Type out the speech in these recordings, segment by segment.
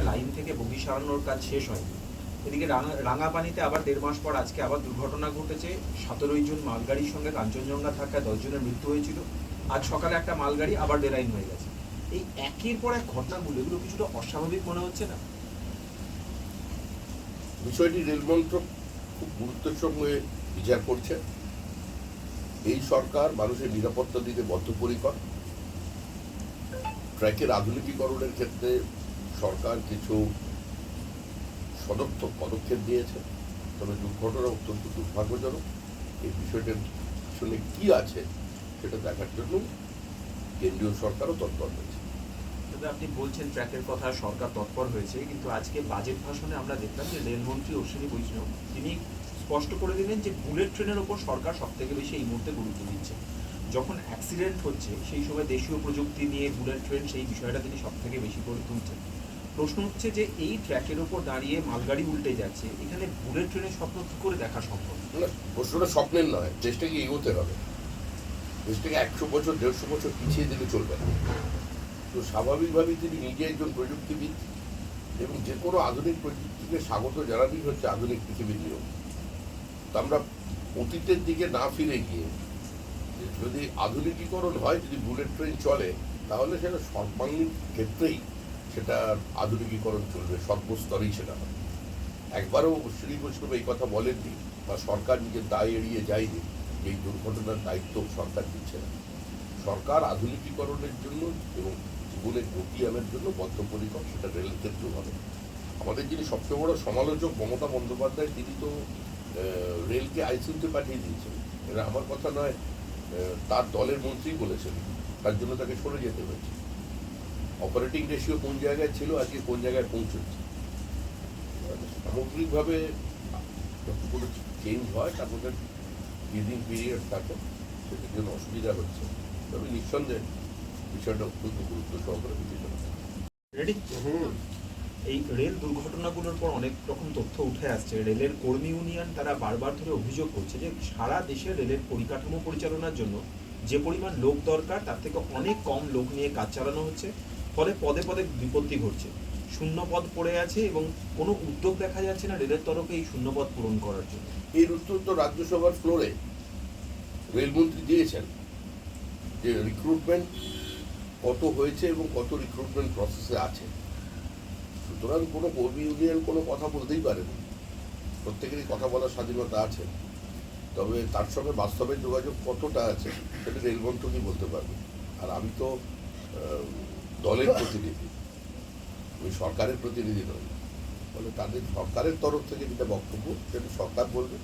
Line থেকে বগি সারানোর কাজ শেষ হয়নি। এদিকে রাঙাপানিতে আবার 1.5 মাস পর আজকে আবার দুর্ঘটনা ঘটেছে। 17 জন মালগাড়ির সঙ্গে কাঞ্চনজঙ্ঘা ধাক্কায় 10 জনের মৃত্যু হয়েছিল। আজ সকালে একটা মালগাড়ি আবার বেলাইন হয়ে গেছে। এই একের পর এক ঘটনাগুলো, এগুলো কিছুটা অস্বাভাবিক মনে হচ্ছে না? বিষয়টি রেল মন্ত্রক খুব গুরুত্বের সঙ্গে বিচার করছে। এই সরকার মানুষের নিরাপত্তা দিতে বদ্ধপরিকর। ট্র্যাকের আধুনিকীকরণের ক্ষেত্রে সরকার কিছু সদর্থক পদক্ষেপ নিয়েছে, তবে দুর্ঘটনা অত্যন্ত দুর্ভাগ্যজনক। এই বিষয়টার পিছনে কি আছে সেটা দেখার জন্য কেন্দ্রীয় সরকারও তৎপর হয়েছে। আপনি বলছেন ট্র্যাকের কথা, সরকার তৎপর হয়েছে, কিন্তু আজকে বাজেট ভাষণে আমরা দেখলাম যে রেলমন্ত্রী অশ্বিনী বৈষ্ণব তিনি স্পষ্ট করে দিলেন যে বুলেট ট্রেনের ওপর সরকার সব থেকে বেশি এই মুহূর্তে গুরুত্ব দিচ্ছে। যখন অ্যাক্সিডেন্ট হচ্ছে সেই সময় দেশীয় প্রযুক্তি নিয়ে বুলেট ট্রেন, সেই বিষয়টা তিনি সব থেকে বেশি করে তুলছেন। প্রশ্ন হচ্ছে যে এই ট্র্যাকের ওপর দাঁড়িয়ে মালগাড়ি উল্টে যাচ্ছে, এখানে বুলেট ট্রেনের স্বপ্ন কী করে দেখা সম্ভব? প্রশ্নটা স্বপ্নের নয়, দেশটাকে এগোতে হবে। দেশটাকে 100 বছর 150 বছর পিছিয়ে দিলে চলবে না। তো স্বাভাবিকভাবেই তিনি নিজে একজন প্রযুক্তিবিদ, এবং যে কোনো আধুনিক প্রযুক্তিকে স্বাগত জানাতেই হচ্ছে আধুনিক পৃথিবীর নিয়ম। তো আমরা অতীতের দিকে না ফিরে গিয়ে যদি আধুনিকীকরণ হয়, যদি বুলেট ট্রেন চলে, তাহলে সেটা সর্বাঙ্গীন ক্ষেত্রেই সেটা আধুনিকীকরণ চলবে, সর্বস্তরেই সেটা হবে। একবারও শ্রী বৈষ্ণব এই কথা বলেননি, বা সরকার নিজের দায় এড়িয়ে যায়নি এই দুর্ঘটনার দায়িত্ব সরকার দিচ্ছে না। সরকার আধুনিকীকরণের জন্য এবং জীবনের গতি আনার জন্য বদ্ধপরিকর, সেটা রেল ক্ষেত্রেও হবে। আমাদের যিনি সবচেয়ে বড় সমালোচক মমতা বন্দ্যোপাধ্যায়, তিনি তো রেলকে আইসিইউতে পাঠিয়ে দিয়েছেন। এটা আমার কথা নয়, তার দলের মন্ত্রী বলেছেন, তার জন্য তাকে সরে যেতে হয়েছে। অপারেটিং রেশিও কোন জায়গায় ছিল, আজকে কোন জায়গায় পৌঁছচ্ছে। সামগ্রিকভাবে যখন কোনো চেঞ্জ হয় তার মধ্যে ব্রিদিং পিরিয়ড থাকে, সেটার জন্য অসুবিধা হচ্ছে। তবে নিঃসন্দেহে বিষয়টা অত্যন্ত গুরুত্ব সহকারে বিবেচনা করা। এই রেল দুর্ঘটনাগুলোর পর অনেক রকম তথ্য উঠে আসছে। রেলের কর্মী ইউনিয়ন তারা বারবার ধরে অভিযোগ করছে যে সারা দেশে রেলের পরিকাঠামো পরিচালনার জন্য যে পরিমাণ লোক দরকার তার থেকে অনেক কম লোক নিয়ে কাজ চালানো হচ্ছে, ফলে পদে পদে বিপত্তি ঘটছে। শূন্য পদ পড়ে আছে এবং কোনো উদ্যোগ দেখা যাচ্ছে না রেলের তরফে এই শূন্য পদ পূরণ করার জন্য। এর উত্তর তো রাজ্যসভার ফ্লোরে রেলমন্ত্রী দিয়েছেন, যে রিক্রুটমেন্ট কত হয়েছে এবং কত রিক্রুটমেন্ট প্রসেসে আছে। সুতরাং কোনো কর্মী ইউনিয়ন কোনো কথা বলতেই পারে না, প্রত্যেকেরই কথা বলার স্বাধীনতা আছে। তবে তার সঙ্গে বাস্তবের যোগাযোগ কতটা আছে সেটা রেলমন্ত্রকই বলতে পারবে। আর আমি তো দলের প্রতিনিধি, আমি সরকারের প্রতিনিধি নই। ফলে তাদের সরকারের তরফ থেকে যেটা বক্তব্য সেটা সরকার বলবে।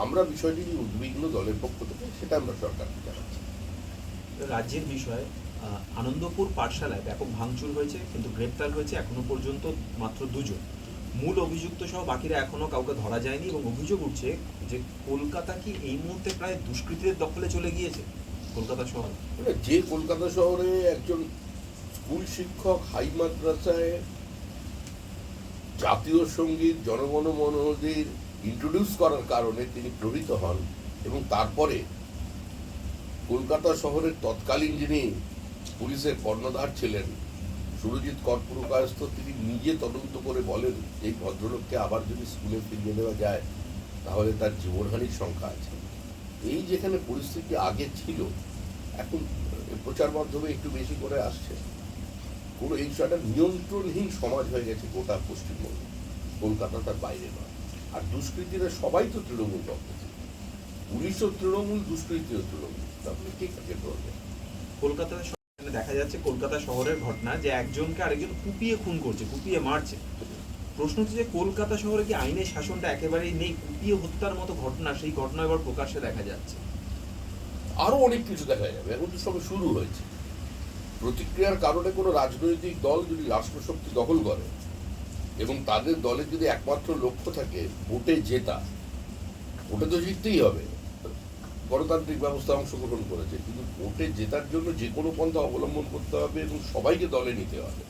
আমরা বিষয়টি উদ্বিগ্ন দলের পক্ষ থেকে, সেটা আমরা সরকারকে জানাচ্ছি। রাজ্যের বিষয়ে আনন্দপুর পাঠশালায় ব্যাপক ভাঙচুর হয়েছে, কিন্তু গ্রেপ্তার হয়েছে এখনো পর্যন্ত মাত্র 2 জন। মূল অভিযুক্ত সহ বাকিরা এখনো কাউকে ধরা যায়নি এবং অভিযোগ উঠছে যে কলকাতা কি এই মুহূর্তে প্রায় দুষ্কৃতীদের দখলে চলে গিয়েছে, কলকাতা শহর। যে কলকাতা শহরে একজন স্কুল শিক্ষক হাই মাদ্রাসায় জাতীয় সঙ্গীত জনগণমনদের ইন্ট্রোডিউস করার কারণে তিনি প্রহৃত হন, এবং তারপরে কলকাতা শহরের তৎকালীন যিনি পুলিশের কর্ণধার ছিলেন সুরজিৎ কর্পূরকায়স্থ, তিনি নিজে তদন্ত করে বলেন এই ভদ্রলোককে আবার যদি স্কুলে ফিরিয়ে দেওয়া যায় তাহলে তার জীবনহানির সংখ্যা আছে। এই যেখানে পরিস্থিতি আগে ছিল, এখন প্রচার মাধ্যমে একটু বেশি করে আসছে। কোনো এই একটা নিয়ন্ত্রণহীন সমাজ হয়ে গেছে গোটা পশ্চিমবঙ্গে, কলকাতা তার বাইরে নয়। আর দুষ্কৃতীরা সবাই তো তৃণমূল পক্ষে, পুলিশও তৃণমূল, দুষ্কৃতীও তৃণমূল, তাহলে ঠিক আছে করবে। কলকাতা দেখা যাচ্ছে কলকাতা শহরের ঘটনা যে একজনকে আরেকজন কুপিয়ে খুন করছে, কুপিয়ে মারছে। প্রশ্ন হচ্ছে যে কলকাতা শহরে কি আইনের শাসনটা একেবারেই নেই? কুপিয়ে হত্যার মতো ঘটনা, সেই ঘটনা এবার প্রকাশ্যে দেখা যাচ্ছে। আরো অনেক কিছু দেখা যাবে, এখন তো সবে শুরু হয়েছে। প্রতিক্রিয়ার কারণে কোনো রাজনৈতিক দল যদি রাষ্ট্রশক্তি দখল করে এবং তাদের দলের যদি একমাত্র লক্ষ্য থাকে ভোটে জেতা, ভোটে তো জিততেই হবে, গণতান্ত্রিক ব্যবস্থা অংশগ্রহণ করেছে, কিন্তু ভোটে জেতার জন্য যে কোনো পন্থা অবলম্বন করতে হবে এবং সবাইকে দলে নিতে হবে।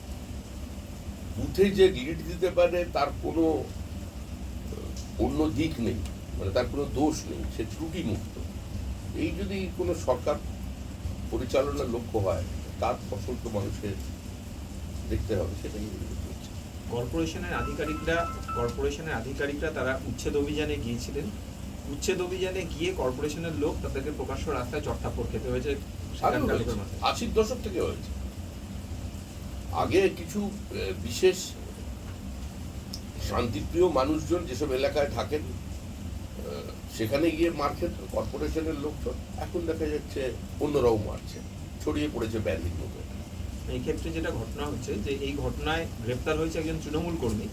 বুথে যে লিড দিতে পারে তার কোনো অন্য দিক নেই, মানে তার কোনো দোষ নেই, সে ত্রুটি মুক্ত। এই যদি কোনো সরকার পরিচালনার লক্ষ্য হয়, তার ফসল তো মানুষের দেখতে হবে, সেটাই হচ্ছে। কর্পোরেশনের আধিকারিকরা তারা উচ্ছেদ অভিযানে গিয়েছিলেন। উচ্ছেদ অভিযানে গিয়ে কর্পোরেশনের লোক তাদেরকে প্রকাশ্য রাস্তায় চট্টাপ্পর খেতে হয়েছে সেখানকার লোকের মাথায়। 80-র দশক থেকে হয়েছে। আগে কিছু বিশেষ শান্তিপ্রিয় মানুষজন যেসব এলাকায় থাকেন সেখানে গিয়ে মার খেত কর্পোরেশনের লোকজন। এখন দেখা যাচ্ছে অন্যরাও মারছে, ছড়িয়ে পড়েছে ব্যান্ডিং মুভমেন্ট। এই ক্ষেত্রে যেটা ঘটনা হচ্ছে যে এই ঘটনায় গ্রেপ্তার হয়েছে একজন তৃণমূল কর্মী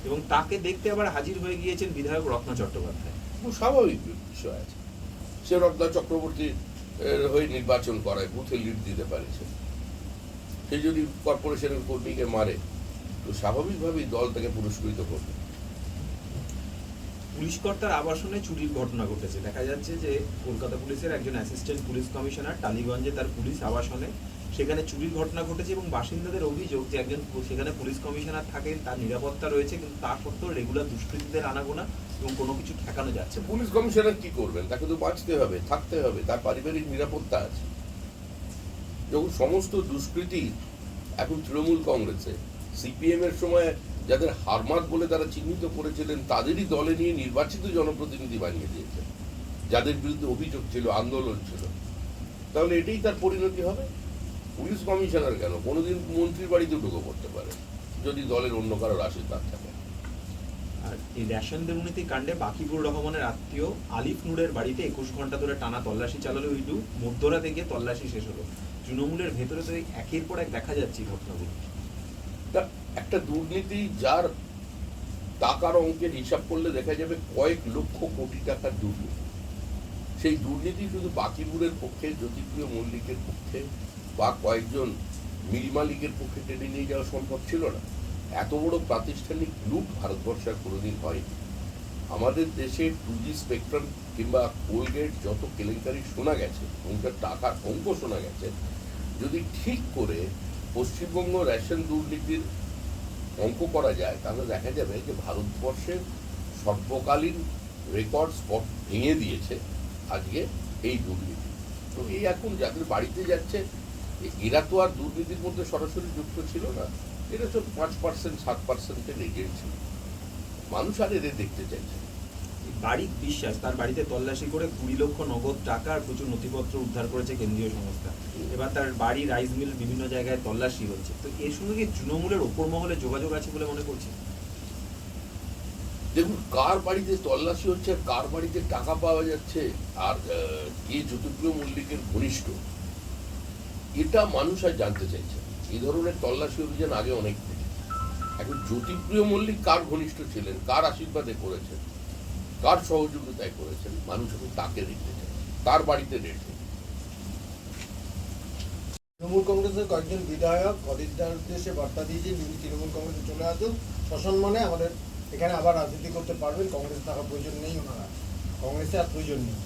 এবং তাকে দেখতে আবার হাজির হয়ে গিয়েছেন বিধায়ক রত্না চট্টোপাধ্যায়। খুব স্বাভাবিক বিষয় আছে, সে রত্না চক্রবর্তীর হয়ে নির্বাচন করায়, বুথে লিড দিতে পারেছে। সে যদি কর্পোরেশনের কর্মীকে মারে তো স্বাভাবিকভাবেই দল তাকে পুরস্কৃত করবে। পুলিশ কর্তার আবাসনে চুরির ঘটনা ঘটেছে। দেখা যাচ্ছে যে কলকাতা পুলিশের একজন অ্যাসিস্ট্যান্ট পুলিশ কমিশনার টালিগঞ্জে তার পুলিশ আবাসনে সেখানে চুরির ঘটনা ঘটেছে এবং বাসিন্দাদের অভিযোগ যে একজন সেখানে পুলিশ কমিশনার থাকেন, তার নিরাপত্তা রয়েছে, কিন্তু তা সত্ত্বেও রেগুলার দুষ্কৃতীদের আনাগোনা এবং কোনো কিছু ঠেকানো যাচ্ছে না। পুলিশ কমিশনার কি করবেন? তাকে তো বাঁচতে হবে, থাকতে হবে, তার পারিবারিক নিরাপত্তা আছে। যখন সমস্ত দুষ্কৃতী এখন তৃণমূল কংগ্রেসে, সিপিএম এর সময় যাদের হারমাত বলে তারা চিহ্নিত করেছিলেন তাদেরই দলে নিয়ে নির্বাচিত জনপ্রতিনিধি বানিয়ে দিয়েছেন, যাদের বিরুদ্ধে অভিযোগ ছিল, আন্দোলন ছিল, তাহলে এটাই তার পরিণতি হবে। পুলিশ কমিশনার কেন, কোনোদিন মন্ত্রীর বাড়িতে ঢুকে পড়তে পারে যদি দলের অন্য কারোর আশীর্বাদ থাকে। আর এই রেশন দুর্নীতি কাণ্ডে বাকিবুর রহমানের আত্মীয় আলিফ নূরের বাড়িতে 21 ঘন্টা ধরে টানা তল্লাশি চালালো ইডু। মধ্যরাতে গিয়ে তল্লাশি শেষ হলো। তৃণমূলের ভেতরে তো একের পর এক দেখা যাচ্ছে এই ঘটনাগুলো। একটা দুর্নীতি যার টাকার অঙ্কের হিসাব করলে দেখা যাবে কয়েক লক্ষ কোটি টাকার দুর্নীতি। সেই দুর্নীতি শুধু বাকিবুরের পক্ষে, জ্যোতিপ্রিয় মল্লিকের পক্ষে বা কয়েকজন মিল মালিকের পক্ষে টেনে নিয়ে যাওয়া সম্ভব ছিল না। এত বড় প্রাতিষ্ঠানিক লুট ভারতবর্ষে কোনোদিন হয়নি। আমাদের দেশে 2G স্পেকট্রাম কিংবা কোলগেট যত কেলেঙ্কারি শোনা গেছে এবং তার টাকার অঙ্ক শোনা গেছে, যদি ঠিক করে পশ্চিমবঙ্গ রেশন দুর্নীতির অঙ্ক করা যায় তাহলে দেখা যাবে যে ভারতবর্ষের সর্বকালীন রেকর্ড স্পট ভেঙে দিয়েছে আজকে এই দুর্নীতি। তো এই এখন যাদের বাড়িতে যাচ্ছে এরা তো আর দুর্নীতির মধ্যে সরাসরি যুক্ত ছিল না, এরা সব 5%, 7%-এর এজেন্ট ছিল। মানুষ আর এদের দেখতে চাইছে। বাড়ির বিশ্বাস তার বাড়িতে তল্লাশি করে 20 লক্ষ নগদ টাকা আর প্রচুর নথিপত্র উদ্ধার করেছে কেন্দ্রীয় সংস্থা। এবার তার বাড়ি, রাইস মিল বিভিন্ন জায়গায় তল্লাশি হচ্ছে। তো এর সঙ্গে কি তৃণমূলের ওপর মহলে যোগাযোগ আছে বলে মনে করছে? দেখুন, কার বাড়িতে তল্লাশি হচ্ছে, কার বাড়িতে টাকা পাওয়া যাচ্ছে, আর কে জ্যোতিপ্রিয় মল্লিকের ঘনিষ্ঠ, এটা মানুষ আর জানতে চাইছে। এই ধরনের তল্লাশি অভিযান আগে অনেক থেকে। এখন জ্যোতিপ্রিয় মল্লিক কার ঘনিষ্ঠ ছিলেন, কার আশীর্বাদে করেছেন, কার সহযোগিতায় করেছেন, মানুষ এখন তাকে দেখতে চায়, তার বাড়িতে রেখে। তৃণমূল কংগ্রেসের কয়েকজন বিধায়ক অদিতদার উদ্দেশ্যে বার্তা দিয়েছে যদি তৃণমূল কংগ্রেসে চলে আসুন সসম্মানে আমাদের এখানে আবার রাজনীতি করতে পারবেন, কংগ্রেসে থাকার প্রয়োজন নেই, ওনারা কংগ্রেসে আর প্রয়োজন নেই।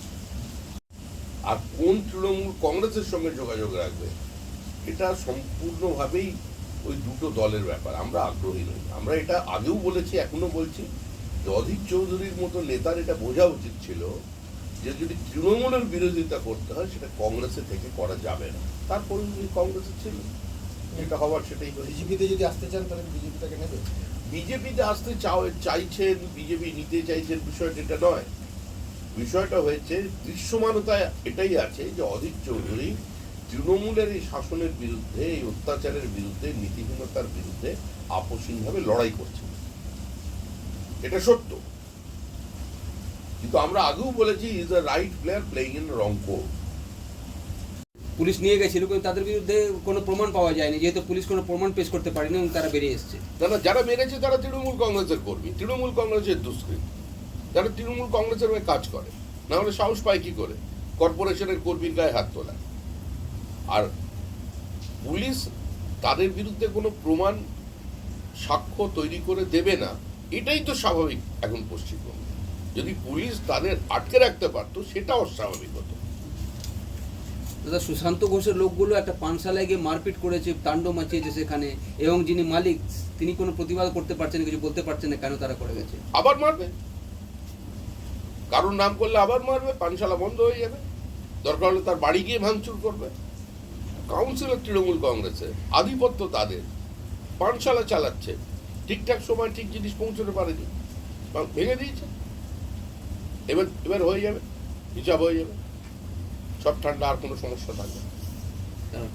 আর কোন তৃণমূল কংগ্রেসের সঙ্গে যোগাযোগ রাখবে এটা সম্পূর্ণভাবেই ওই দুটো দলের ব্যাপার। আমরা আগ্রহী নই। আমরা এটা আগেও বলেছি, এখনো বলছি যে অধীর চৌধুরীর মতো নেতার এটা বোঝা উচিত ছিল যে যদি তৃণমূলের বিরোধিতা করতে হয় সেটা কংগ্রেসে থেকে করা যাবে না। তারপরে উনি কংগ্রেসে ছিল, এটা হওয়ার সেটাই হয়েছে। বিজেপিতে যদি আসতে চান তাহলে বিজেপি তাকে নেবে। বিজেপিতে আসতে চাইছেন, বিজেপি নিতে চাইছেন, বিষয়টা এটা নয়। বিষয়টা হয়েছে দৃশ্যমানতা এটাই আছে যে অধীর চৌধুরী তৃণমূলের এই শাসনের বিরুদ্ধে, এই অত্যাচারের বিরুদ্ধে, নীতিহীনতার বিরুদ্ধে আপসীনভাবে লড়াই করছে, এটা সত্য। কিন্তু আমরা আগেও বলেছি is a right player playing in wrong court. Police নিয়ে গেছিল কিন্তু তাদের বিরুদ্ধে কোনো প্রমাণ পাওয়া যায়নি, যেহেতু পুলিশ কোনো প্রমাণ পেশ করতে পারেনি এবং তারা বেরিয়ে এসছে। যারা মেরেছে তারা তৃণমূল কংগ্রেসের কর্মী, তৃণমূল কংগ্রেসের দুষ্কৃতী, যারা তৃণমূল কংগ্রেসের হয়ে কাজ করে। না হলে সাহস পায় কি করে কর্পোরেশনের কর্মীর গায়ে হাত তোলা? আর পুলিশ তাদের বিরুদ্ধে কোনো প্রমাণ সাক্ষ্য তৈরি করে দেবে না, এটাই তো স্বাভাবিক। এখন পশ্চিমবঙ্গে যদি পুলিশ তাদের আটকে রাখতে পারতো সেটা অস্বাভাবিক হতো। দাদা, সুশান্ত ঘোষের লোকগুলো একটা পানশালায় গিয়ে মারপিট করেছে, তাণ্ডব মাচিয়েছে সেখানে, এবং যিনি মালিক তিনি কোনো প্রতিবাদ করতে পারছেন না, কিছু বলতে পারছেন না কেন তারা করে গেছে। আবার মারবে, কারোর নাম করলে আবার মারবে, পানশালা বন্ধ হয়ে যাবে, দরকার হলে তার বাড়ি গিয়ে ভাঙচুর করবে। কাউন্সিলর তৃণমূল কংগ্রেসের, আধিপত্য তাদের, পানশালা চালাচ্ছে, ঠিকঠাক সময় ঠিক জিনিস পৌঁছতে পারেনি বা ভেঙে দিয়েছে। এবার হয়ে যাবে, হিসাব হয়ে যাবে, সব ঠান্ডা, আর কোনো সমস্যা থাকবে না। কারণ